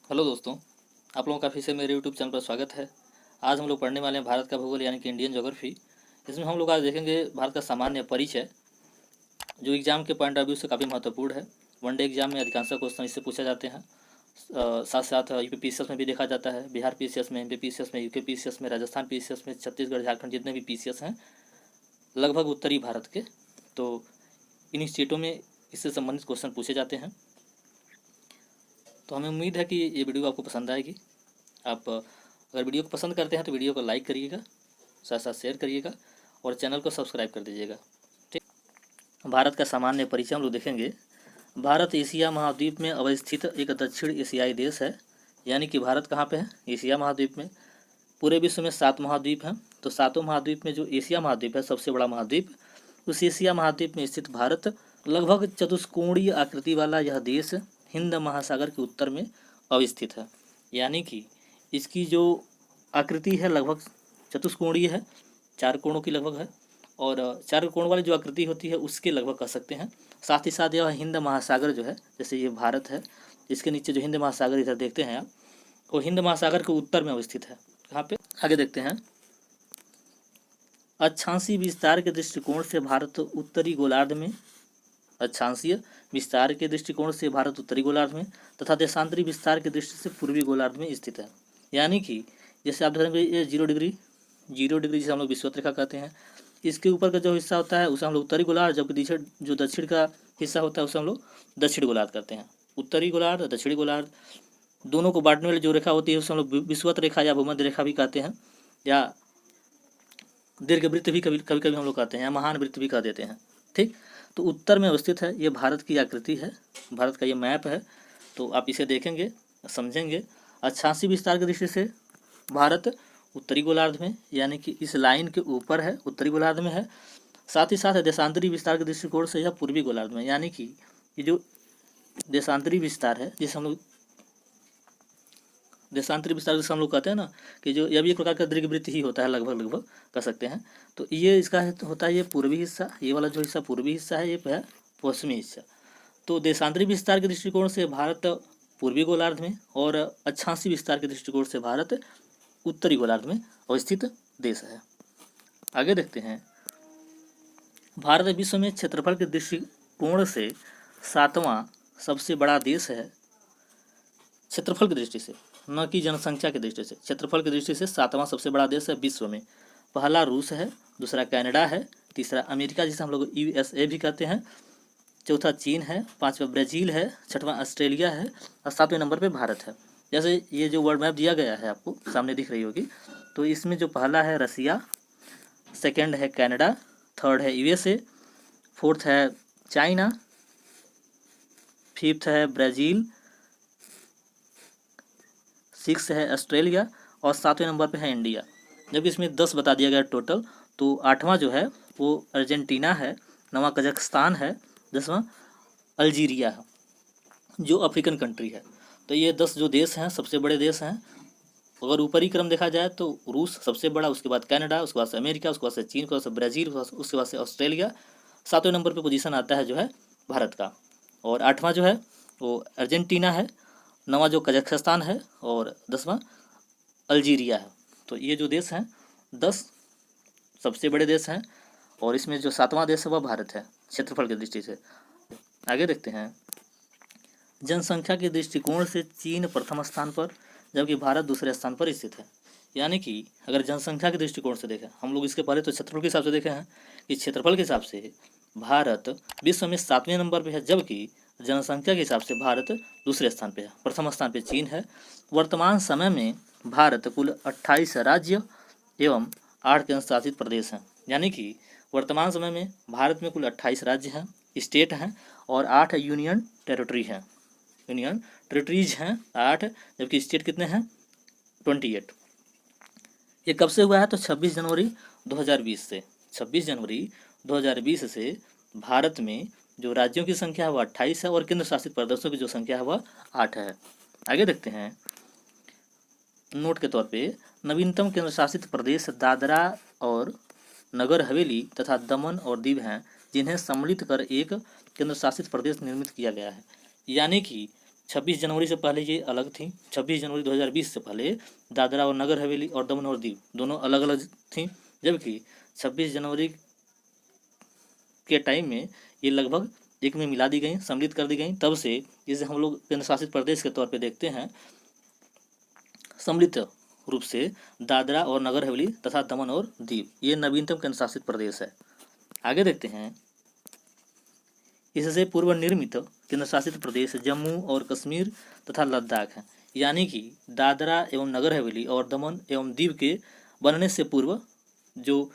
Hello दोस्तों, आप लोगों का फिर से मेरे यूट्यूब चैनल पर स्वागत है। आज हम लोग पढ़ने वाले हैं भारत का भूगोल यानी कि इंडियन ज्योग्राफी। इसमें हम लोग आज देखेंगे भारत का सामान्य परिचय, जो एग्जाम के पॉइंट ऑफ व्यू से काफ़ी महत्वपूर्ण है। वनडे एग्जाम में अधिकांश क्वेश्चन इससे पूछे जाते हैं। साथ साथ यूपीपीसीएस में भी देखा जाता है, बिहार पीसीएस में, एमपीपीसीएस में, यूके पीसीएस में, राजस्थान पीसीएस में, छत्तीसगढ़, झारखंड, जितने भी पीसीएस हैं लगभग उत्तरी भारत के, तो इन स्टेटों में इससे संबंधित क्वेश्चन पूछे जाते हैं। तो हमें उम्मीद है कि ये वीडियो आपको पसंद आएगी। आप अगर वीडियो को पसंद करते हैं तो वीडियो को लाइक करिएगा, साथ साथ शेयर करिएगा और चैनल को सब्सक्राइब कर दीजिएगा। ठीक, भारत का सामान्य परिचय हम लोग देखेंगे। भारत एशिया महाद्वीप में अवस्थित एक दक्षिण एशियाई देश है। यानी कि भारत कहाँ पे है? एशिया महाद्वीप में। पूरे विश्व में 7 महाद्वीप हैं, तो 7 महाद्वीप में जो एशिया महाद्वीप है, सबसे बड़ा महाद्वीप, उस एशिया महाद्वीप में स्थित भारत लगभग चतुष्कोणीय आकृति वाला यह देश हिंद महासागर के उत्तर में अवस्थित है। यानी कि इसकी जो आकृति है लगभग चतुष्कोणीय है, 4 कोणों की लगभग है, और 4 कोण वाली जो आकृति होती है उसके लगभग कह सकते हैं। साथ ही साथ यह हिंद महासागर जो है, जैसे ये भारत है, इसके नीचे जो हिंद महासागर इधर देखते हैं आप, वो हिंद महासागर के उत्तर में अवस्थित है। कहाँ पे? आगे देखते हैं। अक्षांशीय विस्तार के दृष्टिकोण से भारत उत्तरी गोलार्ध में, अक्षांशीय विस्तार के दृष्टिकोण से भारत उत्तरी गोलार्ध में तथा देशांतरी विस्तार की दृष्टि से पूर्वी गोलार्ध में स्थित है। यानी कि जैसे आप देखेंगे ये 0 डिग्री जिसे हम लोग विषुवत रेखा कहते हैं, इसके ऊपर का जो हिस्सा होता है उसे हम लोग उत्तरी गोलार्ध, जबकि जो दक्षिण का हिस्सा होता है उसे हम लोग दक्षिण गोलार्ध कहते हैं। उत्तरी गोलार्ध, दक्षिणी गोलार्ध दोनों को बांटने वाली जो रेखा होती है उसे हम लोग विषुवत रेखा या भूमध्य रेखा भी कहते हैं, या दीर्घ वृत्त भी कभी कभी हम लोग कहते हैं, या महान वृत्त भी कह देते हैं। ठीक, तो उत्तर में अवस्थित है। ये भारत की आकृति है, भारत का ये मैप है, तो आप इसे देखेंगे, समझेंगे। अक्षांशीय विस्तार की दृष्टि से भारत उत्तरी गोलार्ध में, यानी कि इस लाइन के ऊपर है, उत्तरी गोलार्ध में है। साथ ही साथ देशांतरी विस्तार के दृष्टिकोण से यह पूर्वी गोलार्ध में, यानी कि ये जो देशांतरी विस्तार है, जिसे हम लोग देशांतरी विस्तार जैसे हम लोग कहते हैं ना, कि जो यह भी एक प्रकार का दीर्घवृत्त ही होता है, लगभग कह सकते हैं। तो ये इसका होता है ये पूर्वी हिस्सा, ये वाला जो हिस्सा पूर्वी हिस्सा है, ये है पश्चिमी हिस्सा। तो देशांतरी विस्तार के दृष्टिकोण से भारत पूर्वी गोलार्ध में और अक्षांशीय विस्तार के दृष्टिकोण से भारत उत्तरी गोलार्ध में अवस्थित देश है। आगे देखते हैं। भारत विश्व में क्षेत्रफल के दृष्टिकोण से 7वां सबसे बड़ा देश है। क्षेत्रफल की दृष्टि से, न कि जनसंख्या की दृष्टि से, क्षेत्रफल की दृष्टि से 7वां सबसे बड़ा देश है विश्व में। पहला रूस है, दूसरा कनाडा है, तीसरा अमेरिका जिसे हम लोग USA भी कहते हैं, चौथा चीन है, 5वां ब्राज़ील है, 6वां ऑस्ट्रेलिया है और 7वें नंबर पे भारत है। जैसे ये जो वर्ल्ड मैप दिया गया है आपको सामने दिख रही होगी, तो इसमें जो पहला है रसिया, सेकेंड है कनाडा, थर्ड है USA, फोर्थ है चाइना, फिफ्थ है ब्राज़ील, 6 है ऑस्ट्रेलिया और 7वें नंबर पे है इंडिया। जबकि इसमें 10 बता दिया गया टोटल, तो 8वां जो है वो अर्जेंटीना है, 9वां कजाकिस्तान है, 10वां अल्जीरिया है, जो अफ्रीकन कंट्री है। तो ये 10 जो देश हैं सबसे बड़े देश हैं। अगर ऊपरी क्रम देखा जाए तो रूस सबसे बड़ा, उसके बाद कनाडा, उसके बाद से अमेरिका, उसके बाद से चीन, उसके बाद से ब्राज़ील, उसके बाद से ऑस्ट्रेलिया, 7वें नंबर पर पोजीशन आता है जो है भारत का, और 8वां जो है वो अर्जेंटीना है, 9वां जो कजाकिस्तान है और 10वां अल्जीरिया है। तो ये जो देश हैं 10 सबसे बड़े देश हैं, और इसमें जो 7वां देश है वह भारत है क्षेत्रफल की दृष्टि से। आगे देखते हैं। जनसंख्या के दृष्टिकोण से चीन प्रथम स्थान पर, जबकि भारत दूसरे स्थान पर स्थित है। यानी कि अगर जनसंख्या के दृष्टिकोण से देखें, हम लोग इसके पहले तो क्षेत्रफल के हिसाब से देखे हैं कि क्षेत्रफल के हिसाब से भारत विश्व में 7वें नंबर पर है, जबकि जनसंख्या के हिसाब से भारत दूसरे स्थान पे है, प्रथम स्थान पे चीन है। वर्तमान समय में भारत कुल 28 राज्य एवं 8 केंद्र शासित प्रदेश हैं। यानी कि वर्तमान समय में भारत में कुल 28 राज्य हैं, स्टेट हैं, और 8 यूनियन टेरिटरीज हैं 8, जबकि स्टेट कितने हैं? 28। ये कब से हुआ है? तो 26 जनवरी 2020 से। 26 जनवरी 2020 से भारत में जो राज्यों की संख्या है वह 28 है और केंद्र शासित प्रदेशों की जो संख्या है वह 8 है। आगे देखते हैं। नोट के तौर पे नवीनतम केंद्र शासित प्रदेश दादरा और नगर हवेली तथा दमन और दीव हैं, जिन्हें सम्मिलित कर एक केंद्र शासित प्रदेश निर्मित किया गया है। यानी कि 26 जनवरी से पहले ये अलग थी। 26 जनवरी 2020 से पहले दादरा और नगर हवेली और दमन और दीव दोनों अलग अलग थी, जबकि 26 जनवरी के टाइम में ये लगभग एक में मिला दी गई, सम्मिलित कर दी गई। तब से इसे हम लोग केंद्र शासित प्रदेश के तौर पे देखते हैं, सम्मिलित रूप से दादरा और नगर हवेली तथा दमन और दीव, ये नवीनतम केंद्र शासित प्रदेश है। आगे देखते हैं, इससे पूर्व निर्मित केंद्र शासित प्रदेश जम्मू और कश्मीर तथा लद्दाख है। यानी कि दादरा एवं नगर हवेली और दमन एवं दीव के बनने से पूर्व जो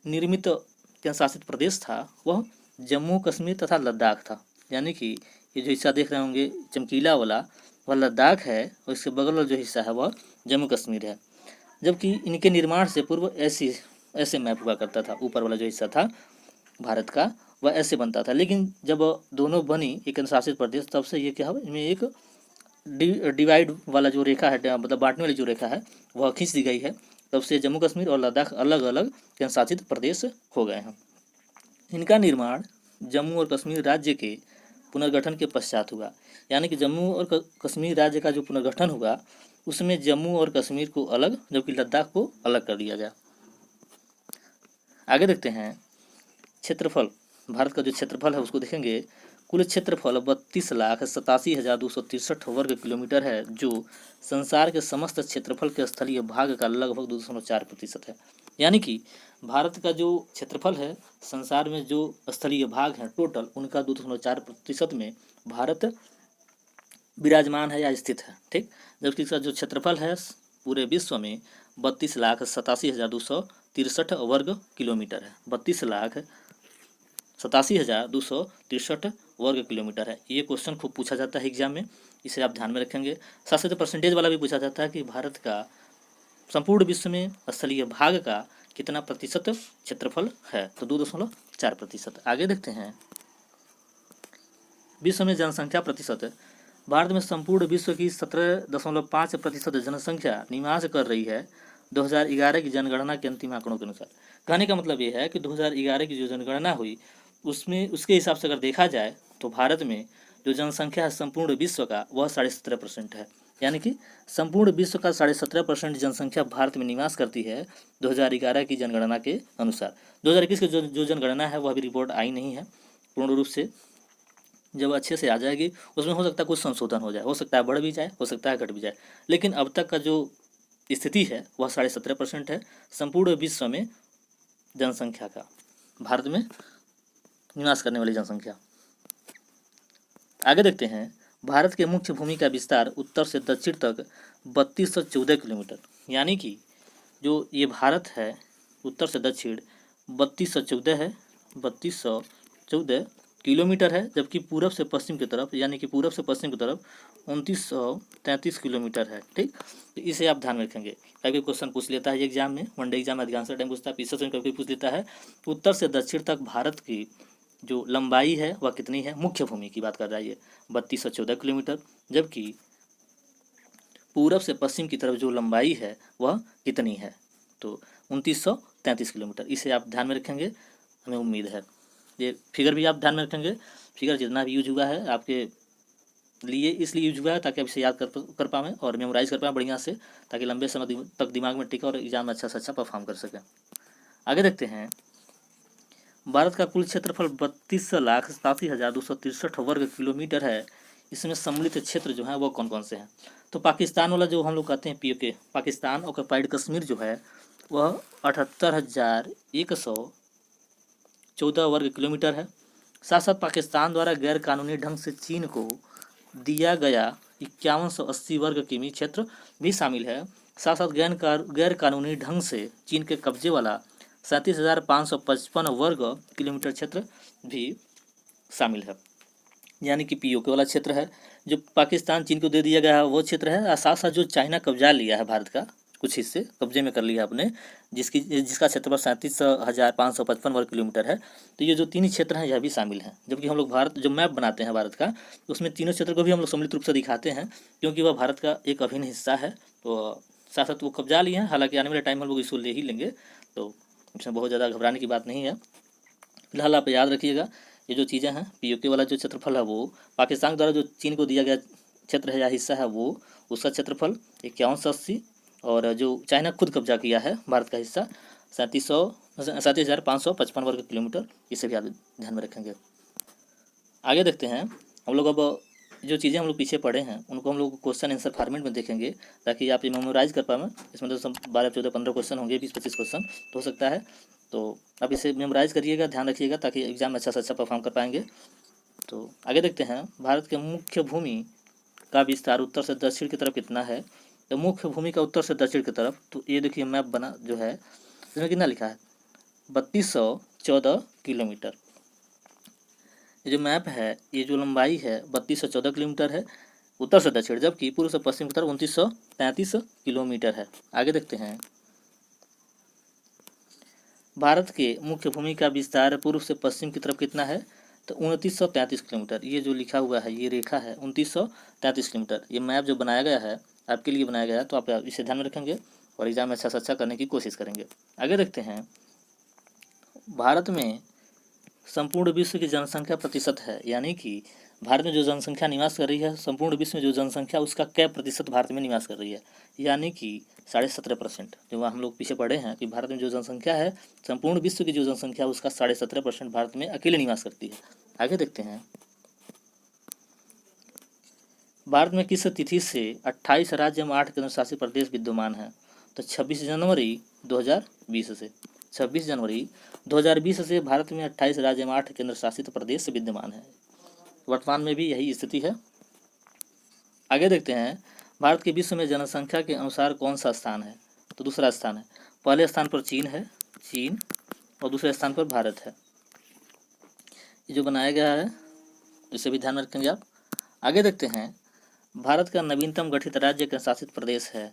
निर्मित केंद्र शासित प्रदेश था वह जम्मू कश्मीर तथा लद्दाख था। यानी कि ये जो हिस्सा देख रहे होंगे चमकीला वाला, वह लद्दाख है और इसके बगल वाला जो हिस्सा है वह जम्मू कश्मीर है। जबकि इनके निर्माण से पूर्व ऐसे मैप हुआ करता था, ऊपर वाला जो हिस्सा था भारत का वह ऐसे बनता था। लेकिन जब दोनों बनी एक केंद्र शासित प्रदेश, तब से ये क्या हुआ, इनमें एक डिवाइड वाला जो रेखा है, मतलब बांटने वाली जो रेखा है वह खींच दी गई है। तब से जम्मू कश्मीर और लद्दाख अलग अलग केंद्र शासित प्रदेश हो गए हैं। इनका निर्माण जम्मू और कश्मीर राज्य के पुनर्गठन के पश्चात हुआ। यानी कि जम्मू और कश्मीर राज्य का जो पुनर्गठन हुआ उसमें जम्मू और कश्मीर को अलग, जबकि लद्दाख को अलग कर दिया गया। आगे देखते हैं क्षेत्रफल। भारत का जो क्षेत्रफल है उसको देखेंगे। कुल क्षेत्रफल 32,87,263 वर्ग किलोमीटर है, जो संसार के समस्त क्षेत्रफल के स्थलीय भाग का लगभग 2.4% है। यानी कि भारत का जो क्षेत्रफल है, संसार में जो स्थलीय भाग है टोटल, उनका 2.4% में भारत विराजमान है या स्थित है। ठीक, जबकि इसका जो क्षेत्रफल है पूरे विश्व में 32,87,263 वर्ग किलोमीटर है। 32,87,263 वर्ग किलोमीटर है। ये क्वेश्चन खूब पूछा जाता है एग्जाम में, इसे आप ध्यान में रखेंगे। साथ साथ परसेंटेज वाला भी पूछा जाता है कि भारत का संपूर्ण विश्व में स्थलीय भाग का कितना प्रतिशत क्षेत्रफल है, तो 2.4%। आगे देखते हैं, विश्व में जनसंख्या प्रतिशत। भारत में संपूर्ण विश्व की 17.5% जनसंख्या निवास कर रही है 2011 की जनगणना के अंतिम आंकड़ों के अनुसार। कहने का मतलब ये है कि 2011 की जो जनगणना हुई उसमें उसके हिसाब से अगर देखा जाए तो भारत में जो जनसंख्या है संपूर्ण विश्व का वह 17.5% है। यानी कि संपूर्ण विश्व का 17.5% जनसंख्या भारत में निवास करती है 2011 की जनगणना के अनुसार। 2021 की जो जनगणना है वह अभी रिपोर्ट आई नहीं है पूर्ण रूप से। जब अच्छे से आ जाएगी उसमें हो सकता है कुछ संशोधन हो जाए, हो सकता है बढ़ भी जाए, हो सकता है घट भी जाए, लेकिन अब तक का जो स्थिति है वह 17.5% है संपूर्ण विश्व में जनसंख्या का, भारत में निवास करने वाली जनसंख्या। आगे देखते हैं, भारत के मुख्य भूमि का विस्तार उत्तर से दक्षिण तक 3214 किलोमीटर। यानी कि जो ये भारत है उत्तर से दक्षिण 3214 है, 3214 किलोमीटर है, जबकि पूरब से पश्चिम की तरफ, यानी कि पूरब से पश्चिम की तरफ 2933 किलोमीटर है। ठीक, तो इसे आप ध्यान में रखेंगे। कभी क्वेश्चन पूछ लेता है एग्जाम में, वनडे एग्जाम में अधिकांश टाइम पूछता है, पीछे कभी पूछ लेता है। उत्तर से दक्षिण तक भारत की जो लंबाई है वह कितनी है, मुख्य भूमि की बात कर रहा है ये, 3214 किलोमीटर, जबकि पूरब से पश्चिम की तरफ जो लंबाई है वह कितनी है, तो 2933 किलोमीटर। इसे आप ध्यान में रखेंगे, हमें उम्मीद है। ये फिगर भी आप ध्यान में रखेंगे। फिगर जितना भी यूज हुआ है आपके लिए इसलिए यूज हुआ है ताकि आप इसे याद कर पाएँ और मेमोराइज कर पाएँ बढ़िया से, ताकि लंबे समय तक दिमाग में टिके और एग्जाम में अच्छा से अच्छा परफॉर्म कर सकें। आगे देखते हैं, भारत का कुल क्षेत्रफल 32,87,263 वर्ग किलोमीटर है। इसमें सम्मिलित क्षेत्र जो है वो कौन कौन से हैं, तो पाकिस्तान वाला जो हम लोग कहते हैं POK, पाकिस्तान ऑक्युपाइड कश्मीर जो है वह 78,114 वर्ग किलोमीटर है। साथ साथ पाकिस्तान द्वारा गैर कानूनी ढंग से चीन को दिया गया 5180 वर्ग किमी क्षेत्र भी शामिल है। साथ साथ गैर कानूनी ढंग से चीन के कब्जे वाला 37,555 वर्ग किलोमीटर क्षेत्र भी शामिल है। यानी कि POK वाला क्षेत्र है जो पाकिस्तान चीन को दे दिया गया है वो क्षेत्र है, और साथ साथ जो चाइना कब्जा लिया है भारत का कुछ हिस्से कब्जे में कर लिया अपने, जिसका क्षेत्रफल 37,555 वर्ग किलोमीटर है। तो ये जो तीन क्षेत्र हैं यह भी शामिल हैं। जबकि हम लोग भारत जो मैप बनाते हैं भारत का, उसमें तीनों क्षेत्र को भी हम लोग सम्मिलित रूप से दिखाते हैं, क्योंकि वह भारत का एक अभिन्न हिस्सा है। तो साथ साथ वो कब्जा लिए हैं, हालांकि आने वाले टाइम में हम लोग इसको ले ही लेंगे, तो इसमें बहुत ज़्यादा घबराने की बात नहीं है। फिलहाल आप याद रखिएगा ये जो चीज़ें हैं, पीओके वाला जो क्षेत्रफल है वो पाकिस्तान द्वारा जो चीन को दिया गया क्षेत्र है या हिस्सा है वो उसका क्षेत्रफल 5180, और जो चाइना खुद कब्जा किया है भारत का हिस्सा 37,555 वर्ग किलोमीटर। इसे भी आप ध्यान में रखेंगे। आगे देखते हैं हम लोग। अब जो चीज़ें हम लोग पीछे पढ़े हैं उनको हम लोग क्वेश्चन आंसर फॉर्मेट में देखेंगे, ताकि आप ये मेमोराइज कर पाएँ। इसमें तो सब 12, 14, 15 क्वेश्चन होंगे, 20-25 क्वेश्चन तो हो सकता है। तो आप इसे मेमोराइज करिएगा, ध्यान रखिएगा, ताकि एग्जाम में अच्छा से अच्छा परफॉर्म कर पाएंगे। तो आगे देखते हैं, भारत के मुख्य भूमि का विस्तार उत्तर से दक्षिण की तरफ कितना है। तो मुख्य भूमि का उत्तर से दक्षिण की तरफ, तो ये देखिए मैप बना जो है, इसमें कितना लिखा है 3214 किलोमीटर। ये जो मैप है, ये जो लंबाई है 3214 किलोमीटर है उत्तर से दक्षिण, जबकि पूर्व से पश्चिम की तरफ 2933 किलोमीटर है। आगे देखते हैं, भारत के मुख्य भूमि का विस्तार पूर्व से पश्चिम की तरफ कितना है, तो 2933 किलोमीटर। ये जो लिखा हुआ है, ये रेखा है 2933 किलोमीटर। ये मैप जो बनाया गया है आपके लिए बनाया गया है, तो आप इसे ध्यान में रखेंगे और एग्जाम में अच्छा से अच्छा करने की कोशिश करेंगे। आगे देखते हैं, भारत में संपूर्ण विश्व की जनसंख्या प्रतिशत है, यानी कि भारत में जो जनसंख्या निवास कर रही है, संपूर्ण विश्व में जो जनसंख्या उसका क्या प्रतिशत भारत में निवास कर रही है, यानी कि 17.5%। जो हम लोग पीछे पढ़े हैं कि भारत में जो जनसंख्या है, संपूर्ण विश्व की जो जनसंख्या उसका 17.5% भारत में अकेले निवास करती है। आगे देखते हैं, भारत में किस तिथि से 28 राज्य एवं 8 केंद्र शासित प्रदेश विद्यमान है, तो 26 जनवरी 2020 से। 26 जनवरी 2020 से भारत में 28 राज्य एवं 8 केंद्र शासित प्रदेश विद्यमान है। वर्तमान में भी यही स्थिति है। आगे देखते हैं, भारत के विश्व में जनसंख्या के अनुसार कौन सा स्थान है, तो दूसरा स्थान है। पहले स्थान पर चीन है, चीन, और दूसरे स्थान पर भारत है। ये जो बनाया गया है इसे भी ध्यान में रखेंगे आप। आगे देखते हैं, भारत का नवीनतम गठित राज्य केंद्र शासित प्रदेश है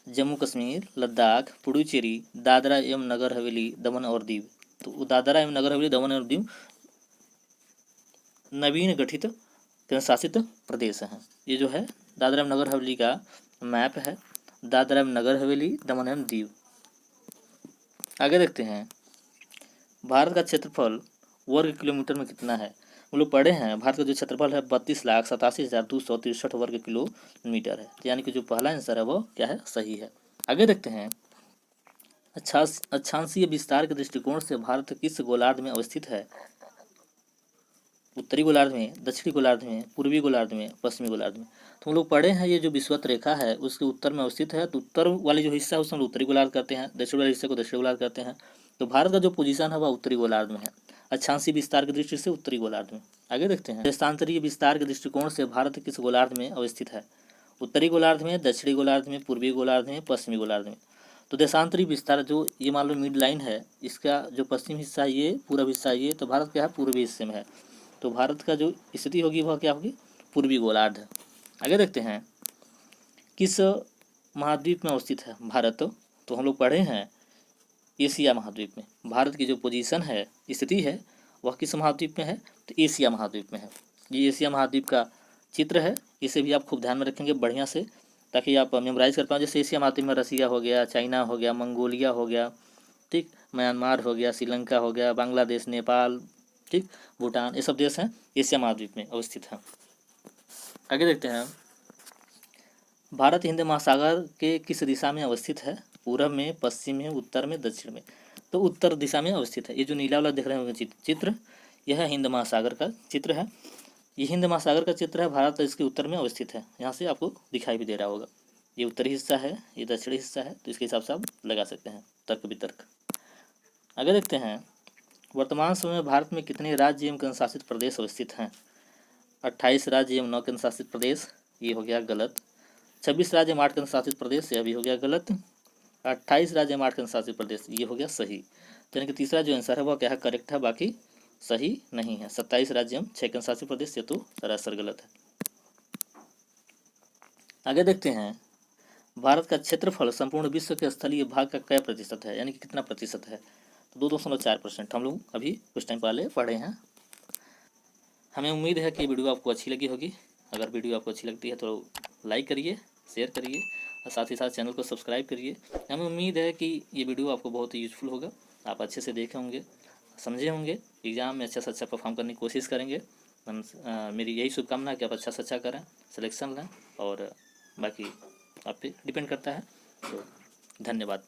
जम्मू कश्मीर, लद्दाख, पुडुचेरी, दादरा एवं नगर हवेली, दमन और दीव। तो दादरा एवं नगर हवेली, दमन और दीव नवीन गठित केंद्र शासित प्रदेश हैं। ये जो है दादरा एवं नगर हवेली का मैप है, दादरा एवं नगर हवेली, दमन एवं दीव। आगे देखते हैं, भारत का क्षेत्रफल वर्ग किलोमीटर में कितना है। हम लोग पढ़े हैं भारत का जो क्षेत्रफल है 32,87,263 वर्ग किलोमीटर है, यानी कि जो पहला आंसर है वो क्या है, सही है। आगे देखते हैं, अक्षांशीय विस्तार के दृष्टिकोण से भारत किस गोलार्ध में अवस्थित है। उत्तरी गोलार्ध में, दक्षिणी गोलार्ध में, पूर्वी गोलार्ध में, पश्चिमी गोलार्ध में। तो हम लोग पढ़े हैं ये जो विषुवत रेखा है उसके उत्तर में अवस्थित है। तो उत्तर वाली जो हिस्सा है उसमें उत्तरी गोलार्ध करते हैं, दक्षिण वाले हिस्से को दक्षिणी गोलार्ध करते हैं। तो भारत का जो पोजीशन है वह उत्तरी गोलार्ध में है, अक्षांशीय विस्तार की दृष्टि से उत्तरी गोलार्ध में। आगे देखते हैं, देशांतरीय विस्तार के दृष्टिकोण से भारत किस गोलार्ध में अवस्थित है। उत्तरी गोलार्ध में, दक्षिणी गोलार्ध में, पूर्वी गोलार्ध में, पश्चिमी गोलार्ध में। तो देशांतरीय विस्तार जो ये मान लो मिड लाइन है, इसका जो पश्चिम हिस्सा है ये, पूर्व हिस्सा ये, तो भारत क्या है, पूर्वी हिस्से में है। तो भारत का जो स्थिति होगी वह क्या होगी, पूर्वी गोलार्ध। आगे देखते हैं, किस महाद्वीप में अवस्थित है भारत। तो हम लोग पढ़े हैं एशिया महाद्वीप में। भारत की जो पोजीशन है, स्थिति है, वह किस महाद्वीप में है, तो एशिया महाद्वीप में है। ये एशिया महाद्वीप का चित्र है, इसे भी आप खूब ध्यान में रखेंगे बढ़िया से, ताकि आप मेमोराइज कर पाएँ। जैसे एशिया महाद्वीप में रसिया हो गया, चाइना हो गया, मंगोलिया हो गया, ठीक, म्यांमार हो गया, श्रीलंका हो गया, बांग्लादेश, नेपाल, ठीक, भूटान, ये सब देश हैं एशिया महाद्वीप में अवस्थित हैं। आगे देखते हैं, भारत हिंद महासागर के किस दिशा में अवस्थित है। पूर्व में, पश्चिम में, उत्तर में, दक्षिण में। तो उत्तर दिशा में अवस्थित है। ये जो नीला वाला देख रहे होंगे चित्र, यह हिंद महासागर का चित्र है। ये हिंद महासागर का चित्र है, भारत इसके उत्तर में अवस्थित है। यहाँ से आपको दिखाई भी दे रहा होगा, ये उत्तरी हिस्सा है, ये दक्षिणी हिस्सा है, तो इसके हिसाब से आप लगा सकते हैं तर्क वितर्क। आगे देखते हैं, वर्तमान समय में भारत में कितने राज्य एवं केंद्र शासित प्रदेश अवस्थित हैं। 28 राज्य एवं 9 केंद्र शासित प्रदेश, ये हो गया गलत। 26 राज्य एवं 8 केंद्र शासित प्रदेश, यह भी हो गया गलत। 28 राज्य एवं 8 केंद्र शासित प्रदेश, ये हो गया सही। तो यानी कि तीसरा जो आंसर है वह क्या है, करेक्ट है, बाकी सही नहीं है। 27 राज्य एवं 6 केंद्र शासित प्रदेश, ये तो सरासर गलत है। आगे देखते हैं, भारत का क्षेत्रफल संपूर्ण विश्व के स्थलीय भाग का क्या प्रतिशत है, यानी कि कितना प्रतिशत है। तो 2.4% हम लोग अभी कुछ टाइम पहले पढ़े हैं। हमें उम्मीद है कि वीडियो आपको अच्छी लगी होगी। अगर वीडियो आपको अच्छी लगती है तो लाइक करिए, शेयर करिए और साथ ही साथ चैनल को सब्सक्राइब करिए। हमें उम्मीद है कि ये वीडियो आपको बहुत ही यूजफुल होगा, आप अच्छे से देखे होंगे। समझे होंगे। एग्ज़ाम में अच्छा से अच्छा परफॉर्म करने की कोशिश करेंगे। मेरी यही शुभकामना है कि आप अच्छा से अच्छा करें, सिलेक्शन लें, और बाकी आप पे डिपेंड करता है। तो धन्यवाद।